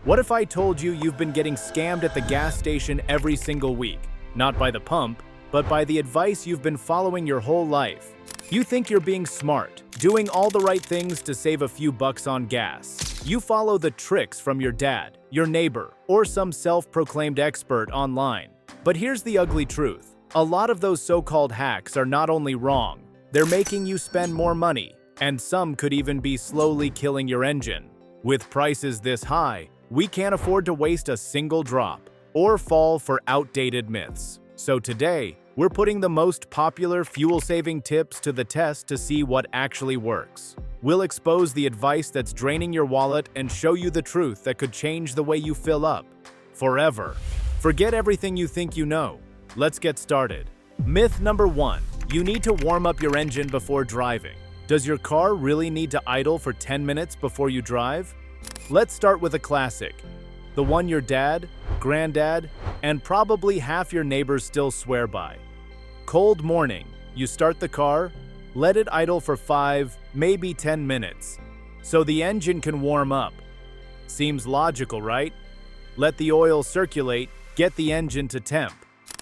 What if I told you you've been getting scammed at the gas station every single week? Not by the pump, but by the advice you've been following your whole life. You think you're being smart, doing all the right things to save a few bucks on gas. You follow the tricks from your dad, your neighbor, or some self-proclaimed expert online. But here's the ugly truth. A lot of those so-called hacks are not only wrong, they're making you spend more money, and some could even be slowly killing your engine. With prices this high, we can't afford to waste a single drop or fall for outdated myths. So today, we're putting the most popular fuel-saving tips to the test to see what actually works. We'll expose the advice that's draining your wallet and show you the truth that could change the way you fill up. Forever. Forget everything you think you know. Let's get started. Myth number 1. You need to warm up your engine before driving. Does your car really need to idle for 10 minutes before you drive? Let's start with a classic. The one your dad, granddad, and probably half your neighbors still swear by. Cold morning, you start the car, let it idle for 5, maybe 10 minutes, so the engine can warm up. Seems logical, right? Let the oil circulate, get the engine to temp.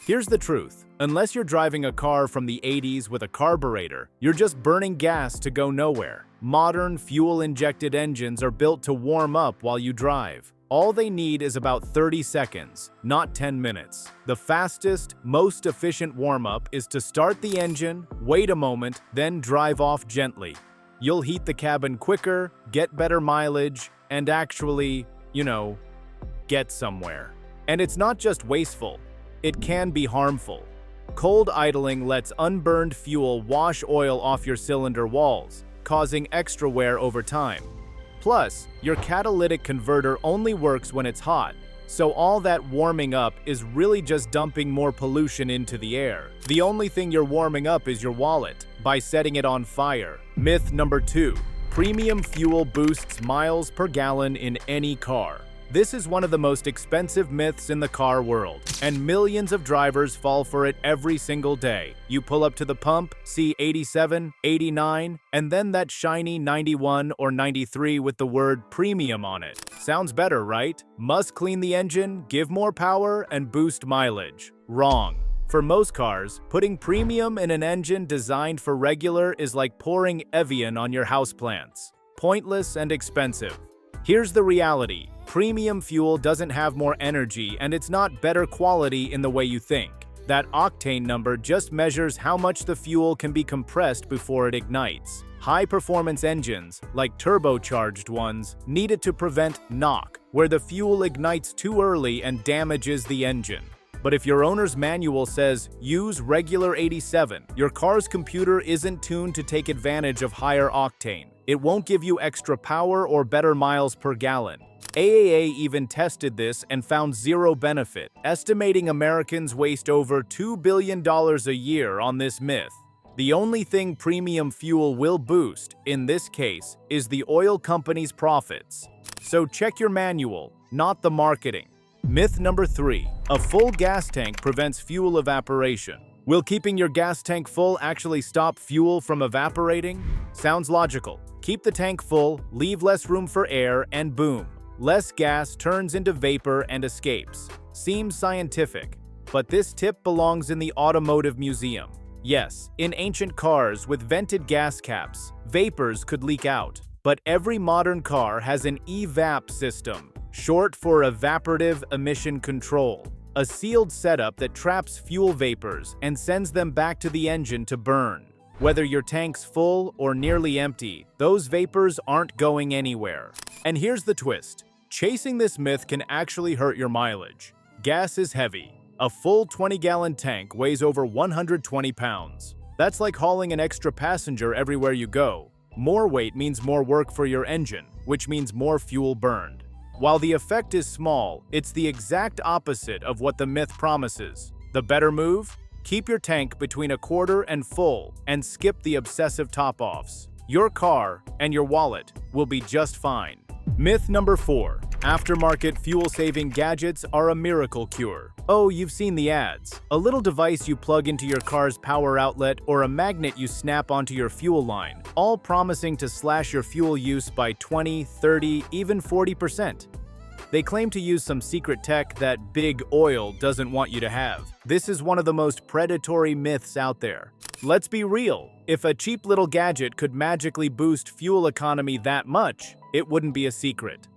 Here's the truth. Unless you're driving a car from the 80s with a carburetor, you're just burning gas to go nowhere. Modern fuel-injected engines are built to warm up while you drive. All they need is about 30 seconds, not 10 minutes. The fastest, most efficient warm-up is to start the engine, wait a moment, then drive off gently. You'll heat the cabin quicker, get better mileage, and actually, get somewhere. And it's not just wasteful, it can be harmful. Cold idling lets unburned fuel wash oil off your cylinder walls, causing extra wear over time. Plus, your catalytic converter only works when it's hot, so all that warming up is really just dumping more pollution into the air. The only thing you're warming up is your wallet, by setting it on fire. Myth number 2. Premium fuel boosts miles per gallon in any car. This is one of the most expensive myths in the car world, and millions of drivers fall for it every single day. You pull up to the pump, see 87, 89, and then that shiny 91 or 93 with the word premium on it. Sounds better, right? Must clean the engine, give more power, and boost mileage. Wrong. For most cars, putting premium in an engine designed for regular is like pouring Evian on your houseplants. Pointless and expensive. Here's the reality. Premium fuel doesn't have more energy, and it's not better quality in the way you think. That octane number just measures how much the fuel can be compressed before it ignites. High-performance engines, like turbocharged ones, need it to prevent knock, where the fuel ignites too early and damages the engine. But if your owner's manual says, use regular 87, your car's computer isn't tuned to take advantage of higher octane. It won't give you extra power or better miles per gallon. AAA even tested this and found zero benefit, estimating Americans waste over $2 billion a year on this myth. The only thing premium fuel will boost, in this case, is the oil company's profits. So check your manual, not the marketing. Myth number 3. A full gas tank prevents fuel evaporation. Will keeping your gas tank full actually stop fuel from evaporating? Sounds logical. Keep the tank full, leave less room for air, and boom. Less gas turns into vapor and escapes. Seems scientific, but this tip belongs in the automotive museum. Yes, in ancient cars with vented gas caps, vapors could leak out. But every modern car has an EVAP system, short for evaporative emission control, a sealed setup that traps fuel vapors and sends them back to the engine to burn. Whether your tank's full or nearly empty, those vapors aren't going anywhere. And here's the twist. Chasing this myth can actually hurt your mileage. Gas is heavy. A full 20-gallon tank weighs over 120 pounds. That's like hauling an extra passenger everywhere you go. More weight means more work for your engine, which means more fuel burned. While the effect is small, it's the exact opposite of what the myth promises. The better move? Keep your tank between a quarter and full and skip the obsessive top-offs. Your car and your wallet will be just fine. Myth number 4. Aftermarket fuel-saving gadgets are a miracle cure. Oh, you've seen the ads. A little device you plug into your car's power outlet or a magnet you snap onto your fuel line, all promising to slash your fuel use by 20, 30, even 40%. They claim to use some secret tech that Big Oil doesn't want you to have. This is one of the most predatory myths out there. Let's be real, if a cheap little gadget could magically boost fuel economy that much, it wouldn't be a secret.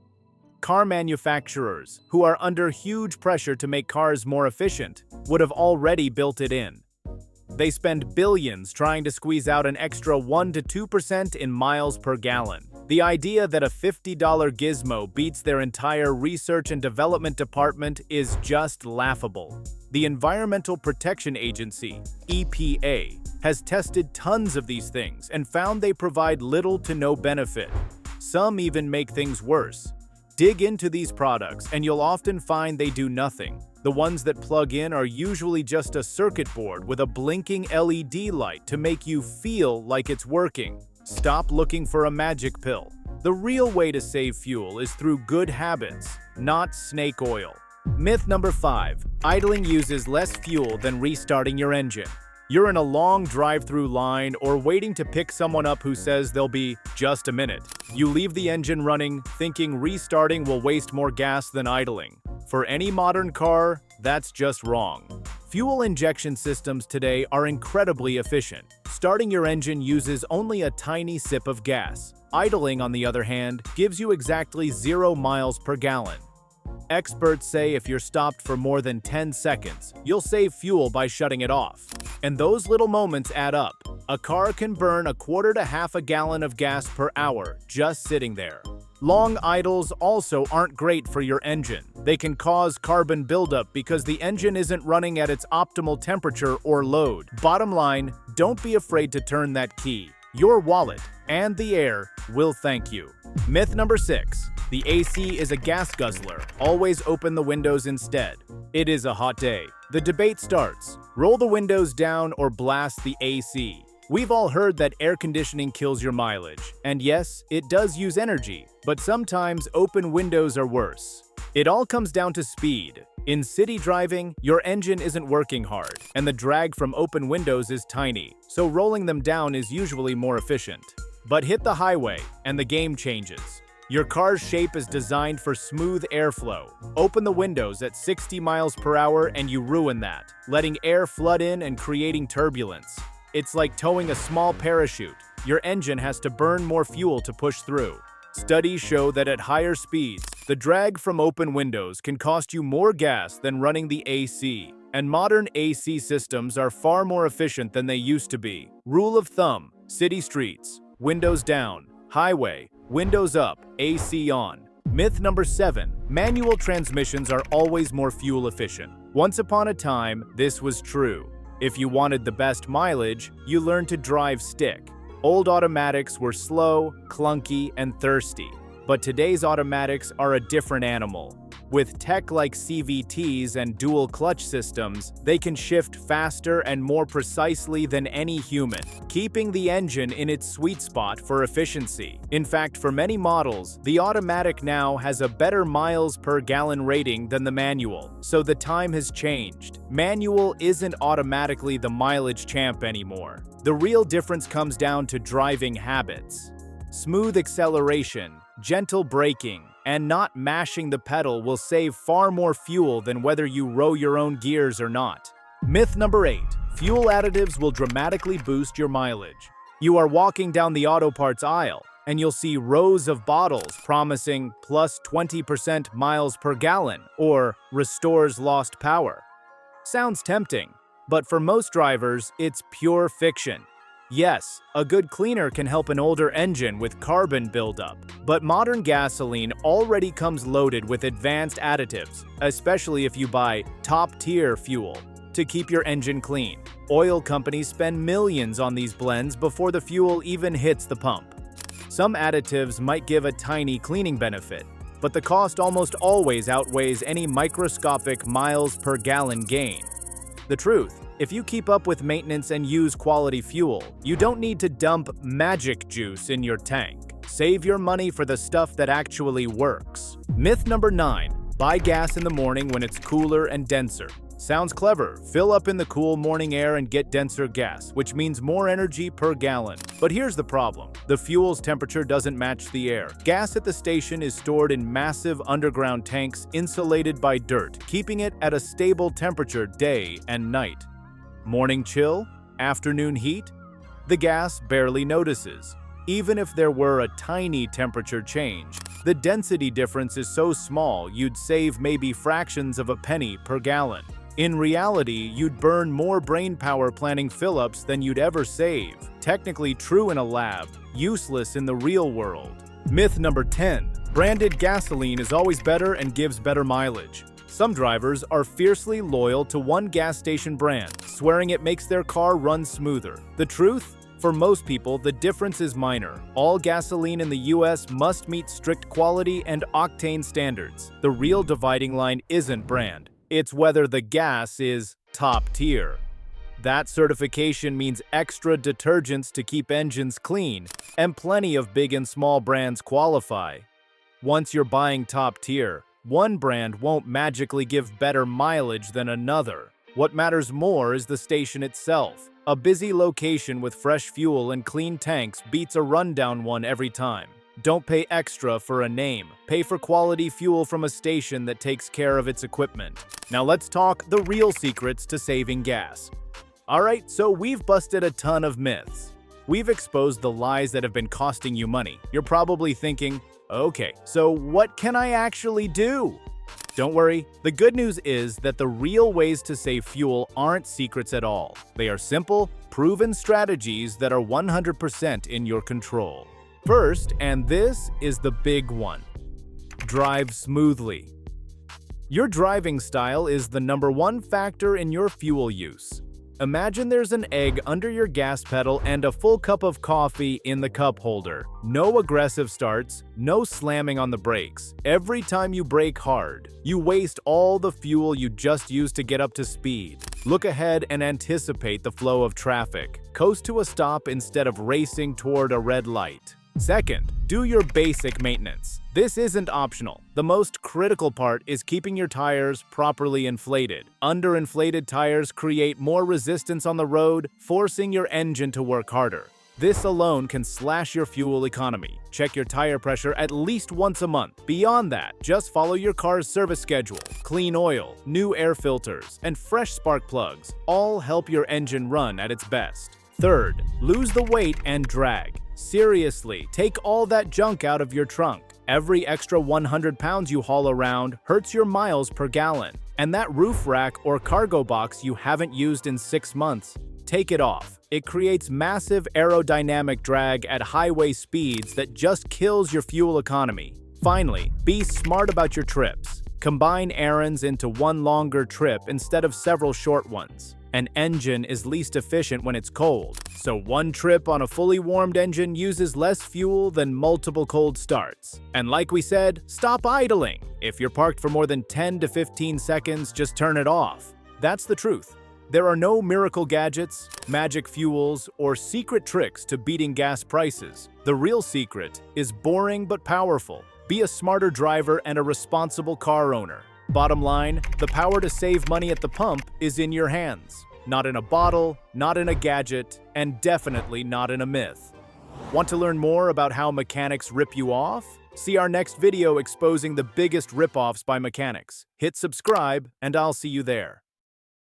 Car manufacturers, who are under huge pressure to make cars more efficient, would have already built it in. They spend billions trying to squeeze out an extra 1 to 2% in miles per gallon. The idea that a $50 gizmo beats their entire research and development department is just laughable. The Environmental Protection Agency, EPA, has tested tons of these things and found they provide little to no benefit. Some even make things worse. Dig into these products and you'll often find they do nothing. The ones that plug in are usually just a circuit board with a blinking LED light to make you feel like it's working. Stop looking for a magic pill. The real way to save fuel is through good habits, not snake oil. Myth number 5. Idling uses less fuel than restarting your engine. You're in a long drive-through line or waiting to pick someone up who says they'll be just a minute. You leave the engine running, thinking restarting will waste more gas than idling. For any modern car, that's just wrong. Fuel injection systems today are incredibly efficient. Starting your engine uses only a tiny sip of gas. Idling, on the other hand, gives you exactly 0 miles per gallon. Experts say if you're stopped for more than 10 seconds, you'll save fuel by shutting it off. And those little moments add up. A car can burn 1/4 to 1/2 gallon of gas per hour just sitting there. Long idles also aren't great for your engine. They can cause carbon buildup because the engine isn't running at its optimal temperature or load. Bottom line, don't be afraid to turn that key. Your wallet and the air will thank you. Myth number 6. The AC is a gas guzzler. Always open the windows instead. It is a hot day. The debate starts. Roll the windows down or blast the AC. We've all heard that air conditioning kills your mileage. And yes, it does use energy, but sometimes open windows are worse. It all comes down to speed. In city driving, your engine isn't working hard, and the drag from open windows is tiny, so rolling them down is usually more efficient. But hit the highway, and the game changes. Your car's shape is designed for smooth airflow. Open the windows at 60 miles per hour and you ruin that, letting air flood in and creating turbulence. It's like towing a small parachute. Your engine has to burn more fuel to push through. Studies show that at higher speeds, the drag from open windows can cost you more gas than running the AC. And modern AC systems are far more efficient than they used to be. Rule of thumb: city streets, windows down; highway, windows up, AC on. Myth number 7. Manual transmissions are always more fuel efficient. Once upon a time, this was true. If you wanted the best mileage, you learned to drive stick. Old automatics were slow, clunky, and thirsty. But today's automatics are a different animal. With tech like CVTs and dual clutch systems, they can shift faster and more precisely than any human, keeping the engine in its sweet spot for efficiency. In fact, for many models, the automatic now has a better miles per gallon rating than the manual, so the time has changed. Manual isn't automatically the mileage champ anymore. The real difference comes down to driving habits. Smooth acceleration, gentle braking, and not mashing the pedal will save far more fuel than whether you row your own gears or not. Myth number 8. Fuel additives will dramatically boost your mileage. You are walking down the auto parts aisle, and you'll see rows of bottles promising plus 20% miles per gallon or restores lost power. Sounds tempting, but for most drivers, it's pure fiction. Yes, a good cleaner can help an older engine with carbon buildup, but modern gasoline already comes loaded with advanced additives, especially if you buy top-tier fuel to keep your engine clean. Oil companies spend millions on these blends before the fuel even hits the pump. Some additives might give a tiny cleaning benefit, but the cost almost always outweighs any microscopic miles per gallon gain. The truth: if you keep up with maintenance and use quality fuel, you don't need to dump magic juice in your tank. Save your money for the stuff that actually works. Myth number 9. Buy gas in the morning when it's cooler and denser. Sounds clever. Fill up in the cool morning air and get denser gas, which means more energy per gallon. But here's the problem. The fuel's temperature doesn't match the air. Gas at the station is stored in massive underground tanks insulated by dirt, keeping it at a stable temperature day and night. Morning chill? Afternoon heat? The gas barely notices. Even if there were a tiny temperature change, the density difference is so small you'd save maybe fractions of a penny per gallon. In reality, you'd burn more brain power planning fill-ups than you'd ever save. Technically true in a lab, useless in the real world. Myth number 10. Branded gasoline is always better and gives better mileage. Some drivers are fiercely loyal to one gas station brand, swearing it makes their car run smoother. The truth? For most people, the difference is minor. All gasoline in the US must meet strict quality and octane standards. The real dividing line isn't brand. It's whether the gas is top tier. That certification means extra detergents to keep engines clean, and plenty of big and small brands qualify. Once you're buying top tier, one brand won't magically give better mileage than another. What matters more is the station itself. A busy location with fresh fuel and clean tanks beats a rundown one every time. Don't pay extra for a name. Pay for quality fuel from a station that takes care of its equipment. Now let's talk the real secrets to saving gas. Alright, so we've busted a ton of myths. We've exposed the lies that have been costing you money. You're probably thinking, okay, so what can I actually do? Don't worry, the good news is that the real ways to save fuel aren't secrets at all. They are simple, proven strategies that are 100% in your control. First, and this is the big one, drive smoothly. Your driving style is the #1 factor in your fuel use. Imagine there's an egg under your gas pedal and a full cup of coffee in the cup holder. No aggressive starts, no slamming on the brakes. Every time you brake hard, you waste all the fuel you just used to get up to speed. Look ahead and anticipate the flow of traffic. Coast to a stop instead of racing toward a red light. Second, do your basic maintenance. This isn't optional. The most critical part is keeping your tires properly inflated. Underinflated tires create more resistance on the road, forcing your engine to work harder. This alone can slash your fuel economy. Check your tire pressure at least once a month. Beyond that, just follow your car's service schedule. Clean oil, new air filters, and fresh spark plugs all help your engine run at its best. Third, lose the weight and drag. Seriously, take all that junk out of your trunk. Every extra 100 pounds you haul around hurts your miles per gallon. And that roof rack or cargo box you haven't used in 6 months, take it off. It creates massive aerodynamic drag at highway speeds that just kills your fuel economy. Finally, be smart about your trips. Combine errands into one longer trip instead of several short ones. An engine is least efficient when it's cold, so one trip on a fully warmed engine uses less fuel than multiple cold starts. And like we said, stop idling. If you're parked for more than 10 to 15 seconds, just turn it off. That's the truth. There are no miracle gadgets, magic fuels, or secret tricks to beating gas prices. The real secret is boring but powerful. Be a smarter driver and a responsible car owner. Bottom line, the power to save money at the pump is in your hands. Not in a bottle, not in a gadget, and definitely not in a myth. Want to learn more about how mechanics rip you off? See our next video exposing the biggest rip-offs by mechanics. Hit subscribe, and I'll see you there.